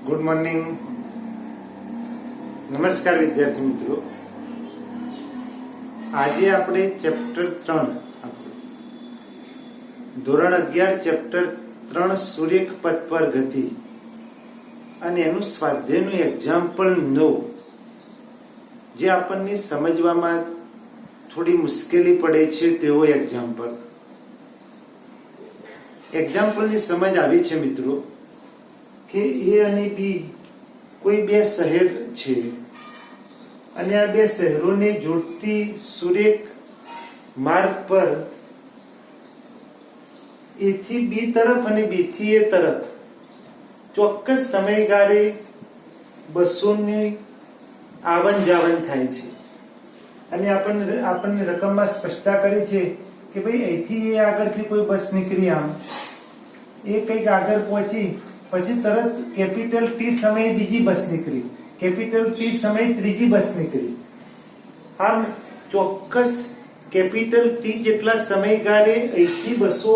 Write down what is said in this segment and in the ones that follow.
Good morning. નમસ્કાર વિદ્યાર્થી મિત્રો. આજે આપણે ચેપ્ટર 3 ધોરણ 11 ચેપ્ટર 3 સુરેખ પથ પર ગતિ અને એનું સ્વાધ્યાયનું એક્ઝામ્પલ 9 જે આપણને સમજવામાં થોડી મુશ્કેલી પડે છે તેવો એક્ઝામ્પલની સમજ આવી છે મિત્રો કે એ અને બી કોઈ બે શહેર છે અને આ બે શહેરોને જોડતી સુરેખ માર્ગ પર એ થી બી તરફ અને બી થી એ તરફ ચોક્કસ સમયગાળે બસોની આવન જાવન થાય છે અને આપણને રકમમાં સ્પષ્ટતા કરી છે કે ભાઈ અહીંથી એ આગળથી કોઈ બસ નીકળી આમ એ કંઈક આગળ પહોંચી પછી તરત કેપિટલ ટી સમયે બીજી બસ નીકળી, કેપિટલ ટી સમયે ત્રીજી બસ નીકળી. આમ ચોક્કસ કેપિટલ ટી જેટલા સમયગાળે અહીંથી બસો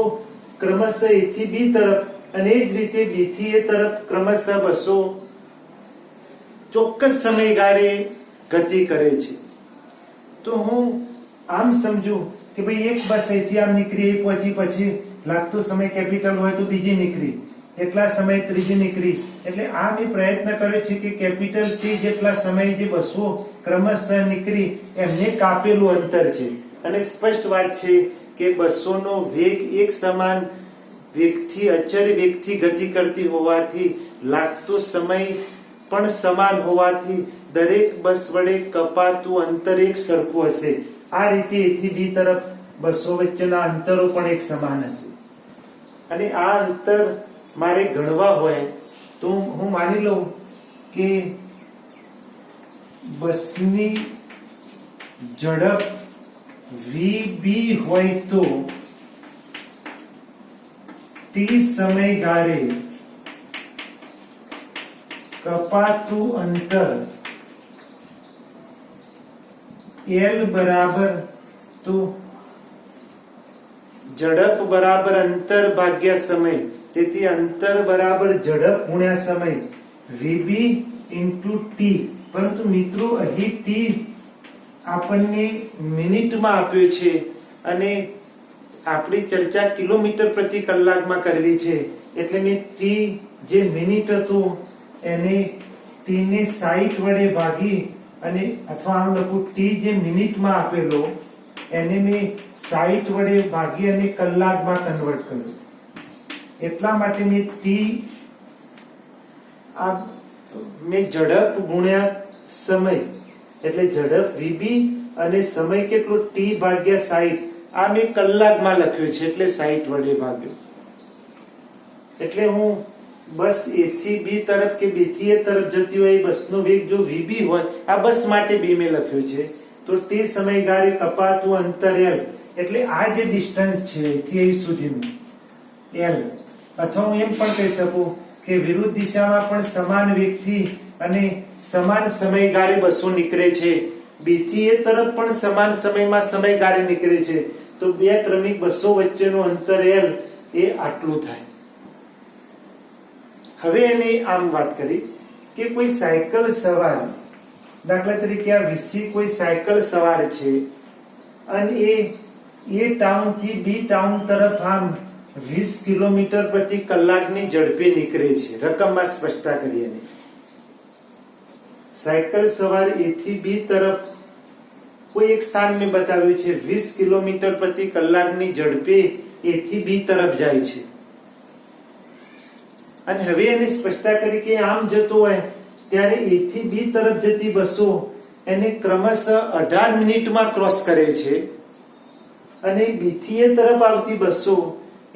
ક્રમશઃ એથી બી તરફ અને એ જ રીતે બી થી એ તરફ ક્રમશઃ બસો ચોક્કસ સમયગાળે ગતિ કરે છે. તો હું આમ સમજુ કે ભાઈ એક બસ અહીંથી આમ નીકળી એ પહોંચી, પછી લાગતો સમય કેપિટલ હોય તો બીજી નીકળી, એટલા સમય ત્રીજી નીકળી. એટલે આ મેં પ્રયત્ન કર્યો છે કે કેપિટલ ટી જેટલા સમય જે બસો ક્રમશઃ નીકળી એમને કાપેલું અંતર છે અને સ્પષ્ટ વાત છે કે બસોનો વેગ એક સમાન વેગથી અચળ વેગથી ગતિ કરતી હોવાથી લાગતો સમય પણ સમાન હોવાથી દરેક બસ વડે કપાતું અંતર એક સરખું હશે. આ રીતે એથી બી તરફ બસો વચ્ચેના અંતરો પણ એક સમાન હશે. અને આ અંતર મારે ગણવા હોય તો હું માની લઉં કે બસની ઝડપ VB હોય તો ટી સમયગાળે કપાતું અંતર L બરાબર તો ઝડપ બરાબર અંતર ભાગ્યા સમય, તેથી અંતર બરાબર ઝડપ ગુણ્યા સમય VB into T. પરંતુ મિત્રો અહીં T આપણને મિનિટમાં આપ્યો છે અને આપણી ચર્ચા કિલોમીટર પ્રતિ કલાકમાં કરવી છે, એટલે મેં T જે મિનિટ હતો એને T ને 60 વડે ભાગી અને અથવા આમ લખું T જે મિનિટમાં આપેલો એને મેં 60 વડે ભાગી અને કલાકમાં કન્વર્ટ કર્યું. એટલા માટે મેં ઝડપ ગુણ્યા સમય એટલે ઝડપ VB અને સમય કેટલો T ભાગ્યા 60 આ મેં કલાકમાં લખ્યું છે એટલે 60 વડે ભાગ્યો. એટલે હું બસ A થી B તરફ કે B થી A તરફ જતી હોય બસનો વેગ જો VB હોય, આ બસ માટે B મેં લખ્યું છે, તો તે સમયગાળે કપાતું અંતર L એટલે આ જે ડિસ્ટન્સ છે અહીંથી અહીં સુધીનું L. અથવા હું એમ પણ કહી શકું કે વિરુદ્ધ દિશામાં પણ સમાન વેગથી અને સમાન સમયગાળે બસો નીકળે છે, B થી A તરફ પણ સમાન સમયમાં સમયગાળે નીકળે છે, તો બે ક્રમિક બસો વચ્ચેનું અંતર L એ આટલું થાય. હવે એને આમ વાત કરી કે કોઈ સાયકલ સવાર, દાખલા તરીકે આ વીસી કોઈ સાયકલ સવાર છે અને એ ટાઉન થી બી ટાઉન તરફ આમ 20 કિલોમીટર પ્રતિ કલાકની ઝડપે નીકળે છે. રકમમાં સ્પષ્ટતા કરીએ. સાયકલ સવાર એ થી બી તરફ કોઈ એક સ્થાન મેં બતાવ્યું છે 20 કિલોમીટર પ્રતિ કલાકની ઝડપે એ થી બી તરફ જાય છે. અને હવે એની સ્પષ્ટતા કરી કે આમ જતો હોય ત્યારે એ થી બી તરફ જતી બસો એને ક્રમશઃ 18 મિનિટમાં ક્રોસ કરે છે અને બી થી એ તરફ આવતી બસો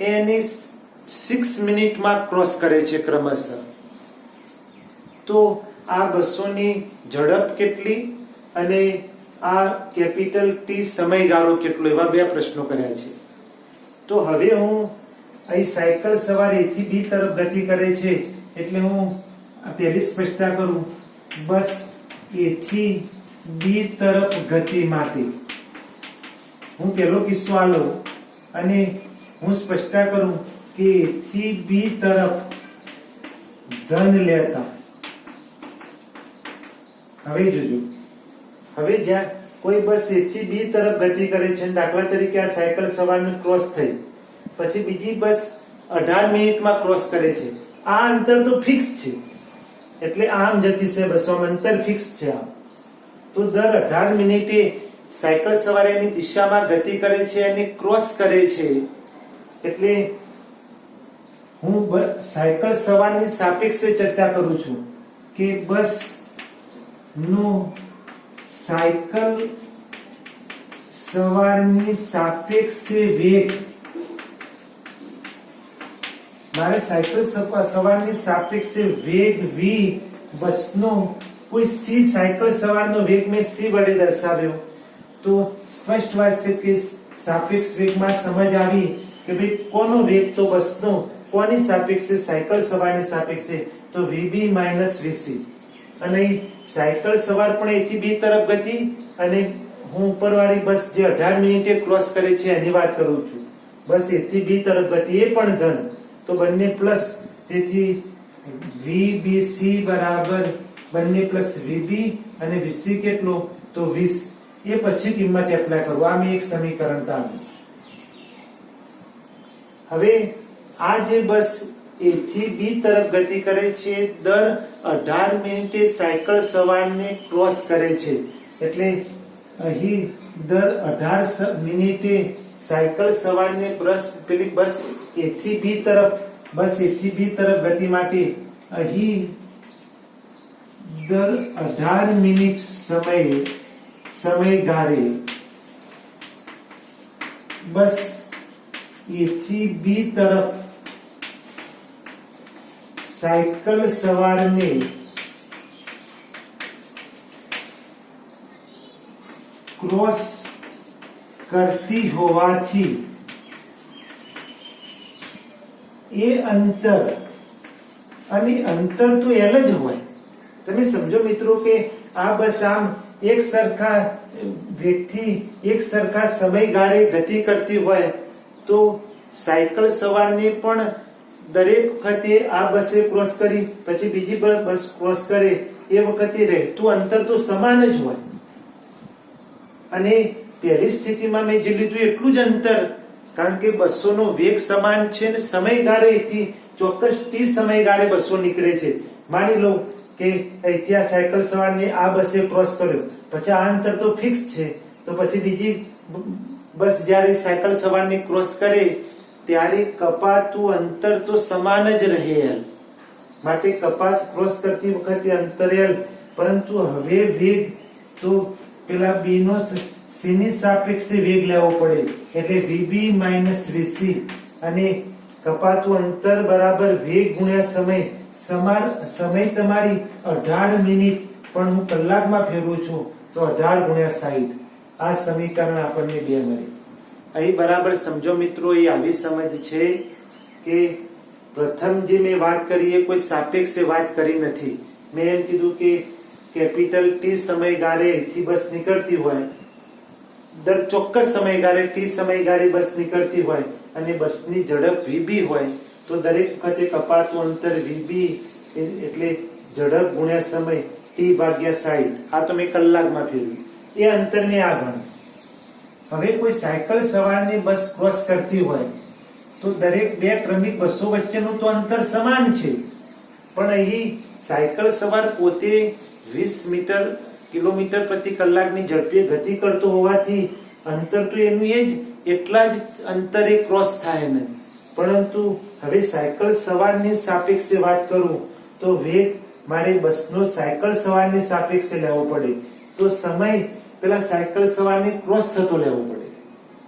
એને 6 મિનિટમાં ક્રોસ કરે છે ક્રમશઃ. તો આ બસોની ઝડપ કેટલી અને આ કેપિટલ ટી સમયગાળો કેટલો, એવા બે પ્રશ્નો કર્યા છે. તો હવે હું અહીં સાયકલ સવાર A થી B તરફ ગતિ કરે છે એટલે હું પહેલી સ્પષ્ટતા કરું. બસ A થી B તરફ ગતિ માટે હું પહેલો કિસ્સો આ લઉં અને હું સ્પષ્ટતા કરું કે A થી B તરફ ધન લેતા હવે જોજો, હવે જ્યાં કોઈ બસ A થી B તરફ ગતિ કરે છે, દાખલા તરીકે આ સાયકલ સવારને ક્રોસ થઈ, પછી બીજી બસ 18 મિનિટમાં ક્રોસ કરે છે, આ અંતર તો ફિક્સ છે, એટલે આમ જતી છે બસો, અંતર ફિક્સ છે આમ. તો દર 18 મિનિટે સાયકલ સવાર એની દિશામાં ગતિ કરે છે અને ક્રોસ કરે છે, એટલે હું સાયકલ સવારની સાપેક્ષે ચર્ચા કરું છું કે બસ નો સાયકલ સવારની સાપેક્ષે વેગ, મારે સાયકલ સવારની સાપેક્ષે વેગ v બસનો કોઈ c સાયકલ સવારનો વેગ મેં c વડે દર્શાવ્યો, તો સ્પષ્ટ વાત છે કે સાપેક્ષ વેગમાં સમજ આવી કે ભાઈ કોનો વેગ તો બસનો, કોની સાપેક્ષે, સાયકલ સવારની સાપેક્ષે, તો vb vc. અને સાયકલ સવાર પણ A થી B તરફ ગતિ, અને હું ઉપરવાળી બસ જે 18 મિનિટે ક્રોસ કરે છે એની વાત કરું છું, બસ A થી B તરફ ગતિ, એ પણ ધન, તો બંને પ્લસ, તેથી vbc બરાબર બંને પ્લસ vb, અને vc કેટલો તો 20. એ પછી કિંમત એપ્લાય કરો, આ મેં એક સમીકરણ તાવ્યું. હવે આ જે બસ A થી B તરફ ગતિ કરે છે, દર 18 મિનિટે સાયકલ સવારને ક્રોસ કરે છે, એટલે અહીં દર 18 મિનિટે સાયકલ સવારને પેલી બસ A થી B તરફ ગતિ માટે અહીં દર 18 મિનિટ સમયગાળે બસ A થી B તરફ સાયકલ સવારને ક્રોસ કરતી હોવાથી એ અંતર, અને અંતર તો L જ હોય. તમે સમજો મિત્રો કે આ બસ આમ એક સરખા વેગથી એક સરખા સમયગાળે ગતિ કરતી હોય, તો સાયકલ સવારને પણ દરેક વખતે આ બસે ક્રોસ કરી પછી બીજી બસ ક્રોસ કરે, એ વખતે રહેતું અંતર તો સમાન જ હોય. અને પહેલી સ્થિતિમાં મેં જે લીધું એટલું જ અંતર, કારણ કે બસોનો વેગ સમાન છે ને સમયગાળેથી ચોક્કસ t સમયગાળે બસો નીકળે છે. માની લો કે અહીંથી આ સાયકલ સવારને આ બસે ક્રોસ કર્યો, પછી આ અંતર તો ફિક્સ છે, તો પછી બીજી બસ જ્યારે સાયકલ સવારને ક્રોસ કરે ત્યારે કપાતું અંતર તો સમાન જ રહે L. માટે કપાત ક્રોસ કરતી વખતે અંતર L, પરંતુ હવે વેગ તો પેલા b નો c ની સાપેક્ષે વેગ લેવો પડે, એટલે vb vc, અને કપાતું અંતર બરાબર વેગ ગુણ્યા સમય. સમય તમારી 18 મિનિટ, પણ હું કલાકમાં ફેરવું છું, તો 18 ગુણ્યા 60. આ સમીકરણ આપણને 2 મળે. અહીં બરાબર સમજો મિત્રો, એ આવી સમજ છે કે પ્રથમ જે મેં વાત કરી એ કોઈ સાપેક્ષે વાત કરી નથી. મેં એમ કીધું કે કેપિટલ T સમયગાળે થી બસ નીકળતી હોય, દર ચોક્કસ સમયગાળે T સમયગાળે બસ નીકળતી હોય, અને બસની ઝડપ vb હોય, તો દરેક વખતે કપાતું અંતર vb એટલે ઝડપ ગુણ્યા સમય t ભાગ્યા 60. આ તો મેં કલાકમાં ફેરવ્યું, એ અંતરને આ ગણો. હવે કોઈ સાયકલ સવારની બસ ક્રોસ કરતી હોય, તો દરેક બે ક્રમિક બસો વચ્ચેનું તો અંતર સમાન છે, પણ અહીં સાયકલ સવાર પોતે 20 કિલોમીટર પ્રતિ કલાકની ઝડપે ગતિ કરતો હોવાથી અંતર તો એનું એ જ એટલા જ અંતરે ક્રોસ થાય ને. પરંતુ હવે સાયકલ સવારની સાપેક્ષે વાત કરું તો વેગ મારે બસનો સાયકલ સવારની સાપેક્ષે લેવો પડે, તો સમય પેલા સાયકલ સવારને ક્રોસ થતો લેવો પડે.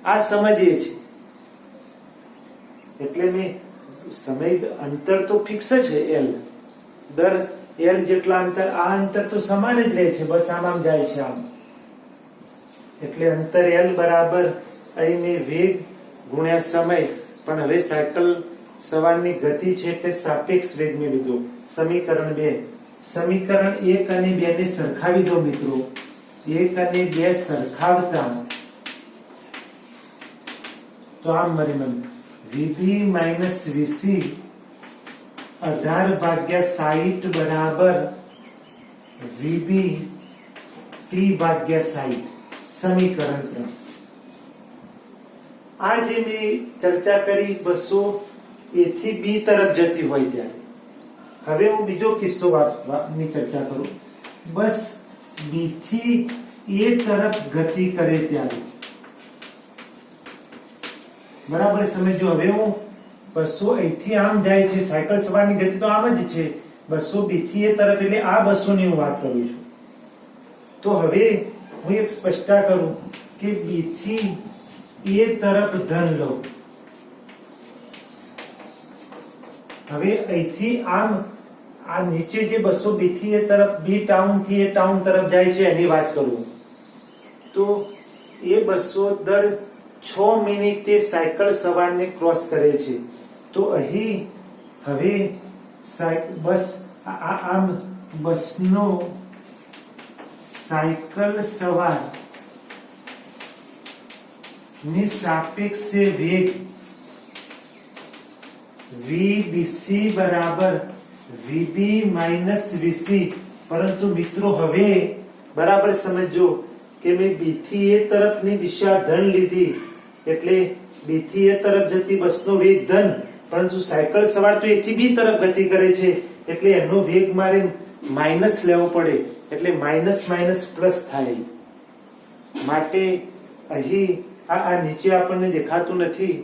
આ સમજ એ છે. એટલે મેં સમય અંતર તો ફિક્સ છે L, દર L જેટલા અંતર, આ અંતર તો સમાન જ રહે છે, બસ આમ જાય છે આમ, એટલે અંતર L બરાબર અહીં મેં વેગ ગુણ્યા સમય, પણ હવે સાયકલ સવારની ગતિ છે એટલે સાપેક્ષ વેગ મેં લીધો. સમીકરણ 2. સમીકરણ 1 અને 2 ને સરખાવી દો મિત્રો. 1 અને 2 સરખાવતા તો આમ મને vb vc 18 ભાગ્યા 60 બરાબર vb t ભાગ્યા 60 સમીકરણ 3. આ જે મેં ચર્ચા કરી 200 a થી b તરફ જતી હોય ત્યારે, હવે હું બીજો કિસ્સો ની ચર્ચા કરું. બસ b થી a તરફ ગતિ કરે ત્યારે, બરાબર સમજો. હવે હું 200 અહીંથી આમ જાય છે, સાયકલ સવારની ગતિ તો આમ જ છે. 200 b થી a તરફ, એટલે આ 200 ની હું વાત કરું છું. તો હવે હું એક સ્પષ્ટતા કરું કે b થી a તરફ ધન લઉં. હવે અહીંથી આમ આ નીચે જે 200 b થી a તરફ, b ટાઉન થી a ટાઉન તરફ જાય છે એની વાત કરું, તો એ 200 દર 6 મિનિટે સાયકલ સવારને ક્રોસ કરે છે. તો અહીં હવે બસ આમ બસનો સાયકલ સવાર ની સાપેક્ષે વેગ vbc બરાબર vb માઇનસ vc. પરંતુ મિત્રો હવે બરાબર સમજો કે મેં b થી a તરફની દિશા ધન લીધી, એટલે b થી a તરફ જતી બસનો વેગ ધન, પરંતુ સાયકલ સવાર તો a થી b તરફ ગતિ કરે છે, એટલે એનો વેગ મારે માઇનસ લેવો પડે, એટલે માઇનસ માઇનસ પ્લસ થાય. માટે અહીં આ નીચે આપણને દેખાતું નથી,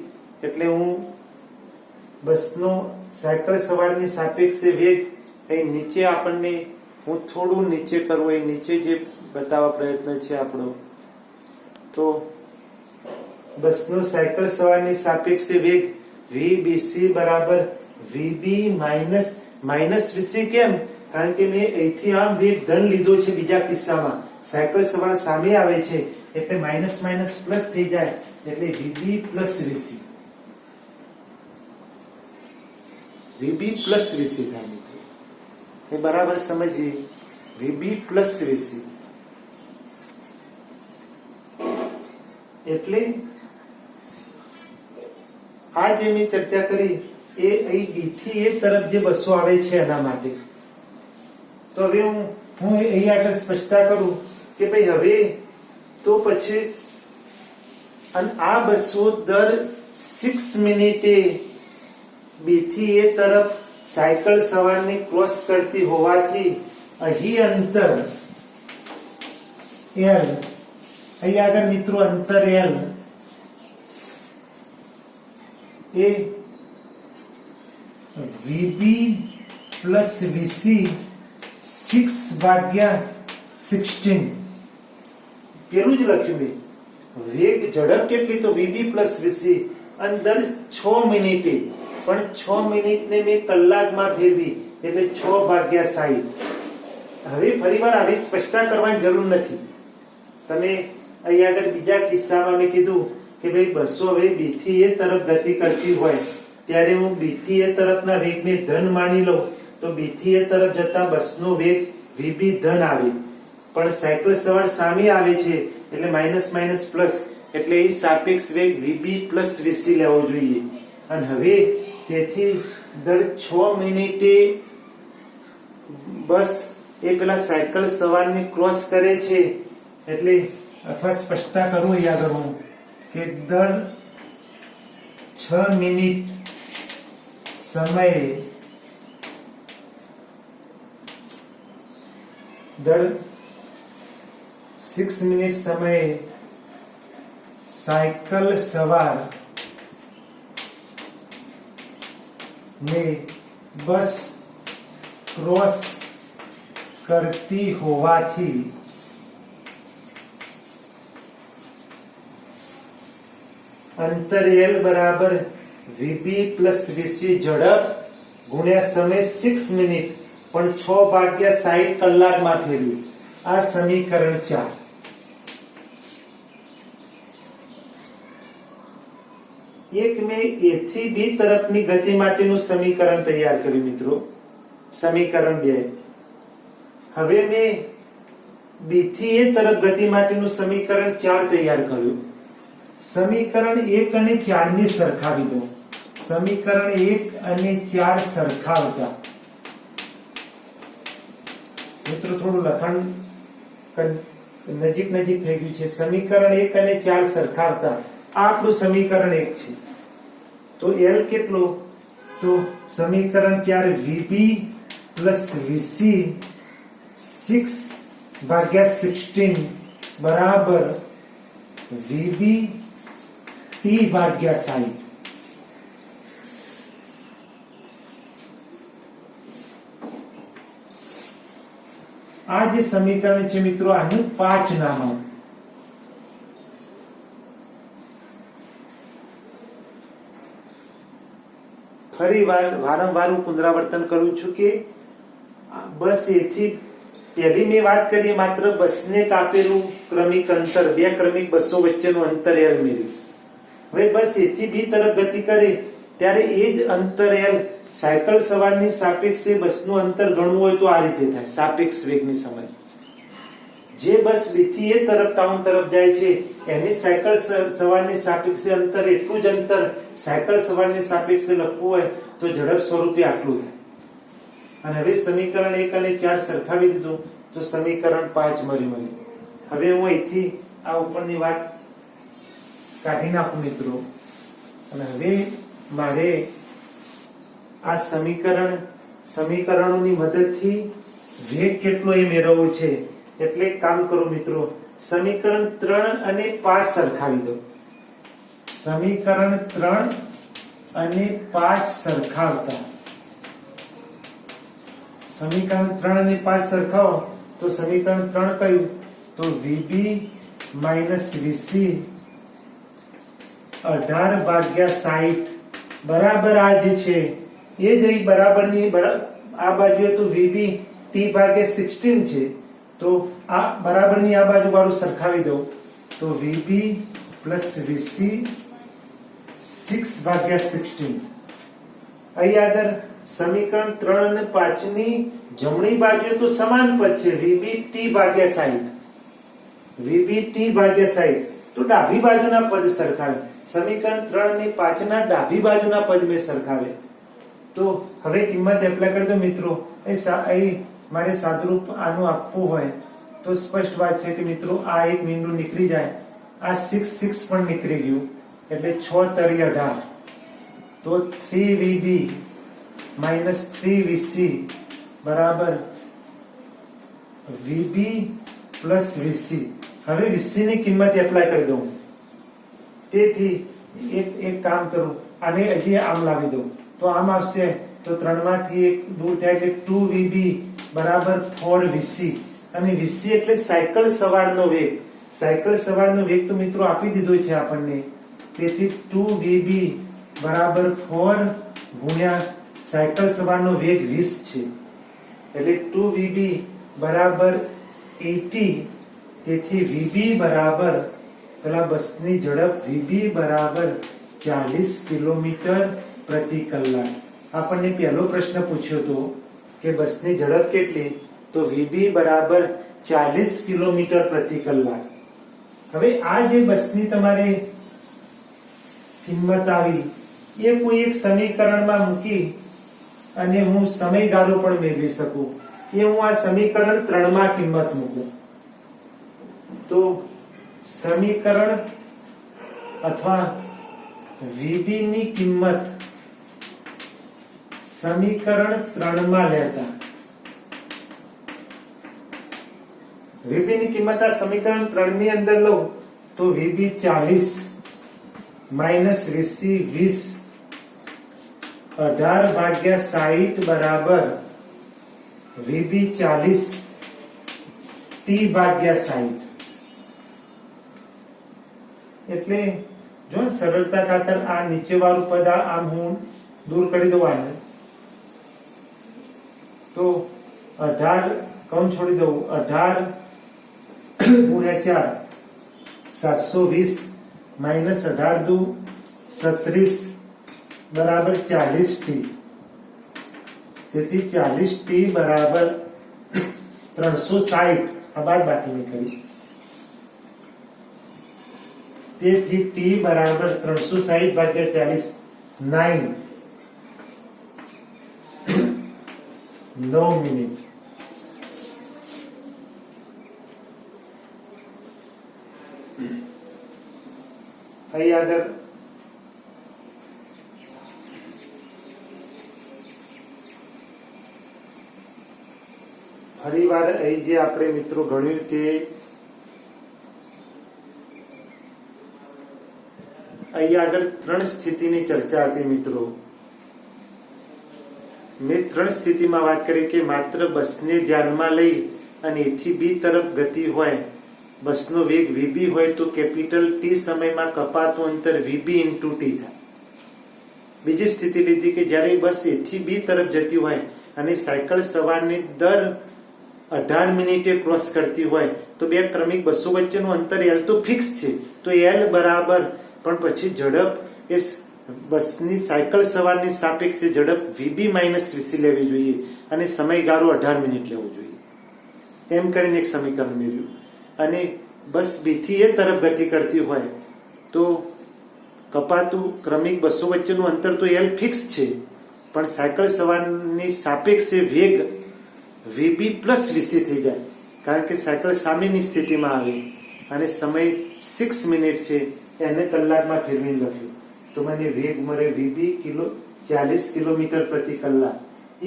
એટલે હું બસનો સાયકલ સવારની સાપેક્ષે વેગ અહીં નીચે આપણને, હું થોડું નીચે કરું, એ નીચે જે બતાવવા પ્રયત્ન છે આપણો, તો બસનો સાયકલ સવારની સાપેક્ષે વેગ vbc બરાબર vb માઇનસ vc. કેમ? કારણ કે મેં અહીંથી આમ વેગ ધન લીધો છે. બીજા કિસ્સામાં સાયકલ સવાર સામે આવે છે, એટલે માઇનસ માઇનસ પ્લસ થઈ જાય, એટલે vb plus vc. vb plus vc થાય મિત્રો, એ બરાબર સમજીએ. vb પ્લસ vc એટલે આ જે મેં ચર્ચા કરી એ અહીં b થી a તરફ જે બસો આવે છે એના માટે. તો હવે હું અહીં આગળ સ્પષ્ટતા કરું કે ભાઈ હવે તો પછી આ બસો દર 6 મિનિટે b થી a તરફ સાયકલ સવારને ક્રોસ કરતી હોવાથી અહીં અંતર l, અહીં આગળ મિત્રો અંતર l એ vb પ્લસ vc 6 ભાગ્યા 16 પેલું જ લખ્યું મેં. વેગ ઝડપ કેટલી? તો vb પ્લસ vc, અને દર 6 મિનિટે, પણ 6 મિનિટને મેં કલાકમાં ફેરવી, એટલે 6 ભાગ્યા 60. હવે ફરીવાર આવી સ્પષ્ટતા કરવાની જરૂર નથી. તમે અહીં આગળ બીજા કિસ્સામાં મેં કીધું કે ભાઈ બસો હવે b થી a તરફ ગતિ કરતી હોય ત્યારે હું b થી a તરફના વેગને ધન માની લઉં, તો b થી a તરફ જતા બસનો વેગ vb ધન આવે, પણ સાયકલ સવાર સામે આવે છે, એટલે માઇનસ માઇનસ પ્લસ, એટલે એ સાપેક્ષ વેગ vb પ્લસ vc લેવો જોઈએ. અને હવે તેથી દર 6 મિનિટે બસ એ પેલા સાયકલ સવારને ક્રોસ કરે છે, એટલે અથવા સ્પષ્ટતા કરું યાદ રાખો કે દર 6 મિનિટ સમયે દર 6 મિનિટ સમયે સાયકલ સવાર ને બસ ક્રોસ કરતી હોવાથી અંતર l બરાબર vb પ્લસ vc ઝડપ ગુણ્યા સમય 6 મિનિટ, પણ 6 ભાગ્યા 60 કલાકમાં ફેરવ્યું. આ સમીકરણ 4. એક મેં a થી b તરફની ગતિ માટેનું સમીકરણ તૈયાર કર્યું મિત્રો, સમીકરણ 2. હવે મેં b થી a તરફ ગતિ માટેનું સમીકરણ 4 તૈયાર કર્યું. સમીકરણ 1 અને 4 ને સરખાવી દો. સમીકરણ 1 અને 4 સરખાવતા મિત્રો થોડું લખાણ નજીક નજીક થઈ ગયું છે. સમીકરણ 1 અને 4 સરખાવતા આ આપણું સમીકરણ 1 છે. તો L કેટલો? તો સમીકરણ 4 VB પ્લસ VC 6/16 બરાબર VB T/60. આ જે સમીકરણ છે મિત્રો, આનું 5 નામ આપો. ફરી વારંવાર હું પુનરાવર્તન કરું છું કે બસ એથી પહેલી મેં વાત કરી માત્ર બસને કાપેલું ક્રમિક અંતર, બે ક્રમિક બસો વચ્ચેનું અંતર L મેળવ્યું. હવે બસ એથી બી તરફ ગતિ કરે ત્યારે એ જ અંતર L સાયકલ સવારની સાપેક્ષે બસનું અંતર ગણવું હોય તો આ રીતે થાય. સાપેક્ષ વેગની સમજ. જે બસ B થી A તરફ ટાઉન તરફ જાય છે એની સાયકલ સવારની સાપેક્ષે અંતર એટલું જ અંતર સાયકલ સવારની સાપેક્ષે લખવું હોય તો ઝડપ સ્વરૂપે આટલું થાય. અને હવે સમીકરણ 1 અને 4 સરખાવી દીધું તો સમીકરણ 5 મળ્યું. હવે હું અહીંથી આ ઉપરની વાત કાઢી નાખું મિત્રો. અને હવે મારે આ સમીકરણોની મદદથી વેગ કેટલો એ મેળવવો છે. એટલે એક કામ કરો મિત્રો, સમીકરણ 3 અને 5 સરખાવી દો. સમીકરણ 3 અને 5 સરખાવતા સમીકરણ 3 અને 5 સરખાવો તો સમીકરણ 3 કયું? તો VB માઇનસ VC 18/60 બરાબર આ જે છે એ જ અહીં બરાબરની આ બાજુ તો VB T/16 છે. તો આ બરાબરની આ બાજુ વાળું સરખાવી દો તો VB પ્લસ VC 6/16. અહીં આગળ સમીકરણ 3 અને 5 ની જમણી બાજુ તો સમાન પદ છે VB T/60. VB T/60 તો ડાબી બાજુના પદ સરખાવે. સમીકરણ 3 અને 5 ના ડાબી બાજુના પદ મેં સરખાવે. તો હવે કિંમત એપ્લાય કરી દો મિત્રો. અહીં મારે સાદુરૂપ આનું આપવું હોય તો સ્પષ્ટ વાત છે કે મિત્રો આ એક મીંડું નીકળી જાય, આ 6 પણ નીકળી ગયું એટલે 6 તરી 18. તો 3VB માઇનસ 3VC બરાબર VB પ્લસ VC. હવે VC ની કિંમત એપ્લાય કરી દઉં. તેથી એક કામ કરું, આને હજી આમ લાવી દઉં તો આમ આવશે. તો 3 માંથી 1 દૂર થાય એટલે 2VB બરાબર 4VC. અને VC એટલે સાયકલ સવારનો વેગ. સાયકલ સવારનો વેગ તો મિત્રો આપી દીધો છે આપણને. તેથી 2VB બરાબર 4 ગુણ્યા સાયકલ સવારનો વેગ 20 છે એટલે 2VB બરાબર 80. તેથી VB બરાબર પેલા બસની ઝડપ VB બરાબર 40 કિલોમીટર પ્રતિ કલાક. આપણને પહેલો પ્રશ્ન પૂછ્યો હતો કે બસની ઝડપ કેટલી? તો VB બરાબર 40 કિલોમીટર પ્રતિ કલાક. હવે આ જે બસની તમારે કિંમત આવી એ કોઈ એક સમીકરણમાં મૂકી અને હું સમયગાળો પણ મેળવી શકું. એ હું આ સમીકરણ 3 માં કિંમત મૂકું તો સમીકરણ અથવા VB ની કિંમત સમીકરણ 3 માં લેતા VB ની કિંમત આ સમીકરણ 3 ની અંદર લઉં તો VB 40 માઇનસ VC 20 18/60 બરાબર VB 40 T/60. એટલે જો સરળતા ખાતર આ નીચે વાળું પદ આમ હું દૂર કરી દઉં આને તો 18 કૌંસ છોડી દઉં 18 ગુણ્યા 4 720 માઇનસ 18 દુ 36 બરાબર 40T. તેથી 40T બરાબર 360. આ બાદ બાકીની કરી. તેથી T બરાબર 360/40 9 મિનિટ. આગળ ફરીવાર અહીં જે આપણે મિત્રો ગણ્યું તે અહીં આગળ 3 સ્થિતિની ચર્ચા હતી મિત્રો. મેં 3 સ્થિતિમાં વાત કરી કે માત્ર બસને ધ્યાનમાં લઈ અને એથી બી તરફ ગતિ હોય, બસનો વેગ વીબી હોય તો કેપિટલ ટી સમયમાં કપાતું અંતર વીબી ઇન્ટુ ટી થાય. બીજી સ્થિતિ લીધી કે જ્યારે બસ એથી બી તરફ જતી હોય અને સાયકલ સવારને દર 18 મિનિટે ક્રોસ કરતી હોય તો બે ક્રમિક બસો વચ્ચેનું અંતર એલ તો ફિક્સ છે, તો એલ બરાબર પણ પછી ઝડપ એ બસની સાયકલ સવારની સાપેક્ષે ઝડપ વીબી માઇનસ વીસી લેવી જોઈએ અને સમયગાળો 18 મિનિટ લેવો જોઈએ. એમ કરીને એક સમીકરણ મેળવ્યું. અને બસ બી થી એ તરફ ગતિ કરતી હોય તો કપાતું ક્રમિક બસો વચ્ચેનું અંતર તો એલ ફિક્સ છે, પણ સાયકલ સવારની સાપેક્ષે વેગ વીબી પ્લસ વીસી થઈ જાય, કારણ કે સાયકલ સામેની સ્થિતિમાં આવે અને સમય 6 મિનિટ છે એને કલાકમાં ફેરવીને લખ્યું તો મને વેગ મળે વીબી 40 કિલોમીટર પ્રતિ કલાક.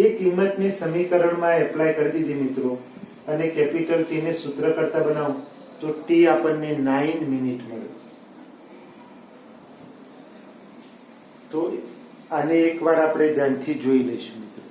એ કિંમત મેં સમીકરણમાં એપ્લાય કરી દીધી મિત્રો અને કેપિટલ ટી ને સૂત્ર કરતા બનાવો તો ટી આપણને 9 મિનિટ મળે. તો આને એકવાર આપણે ધ્યાનથી જોઈ લઈશું મિત્રો.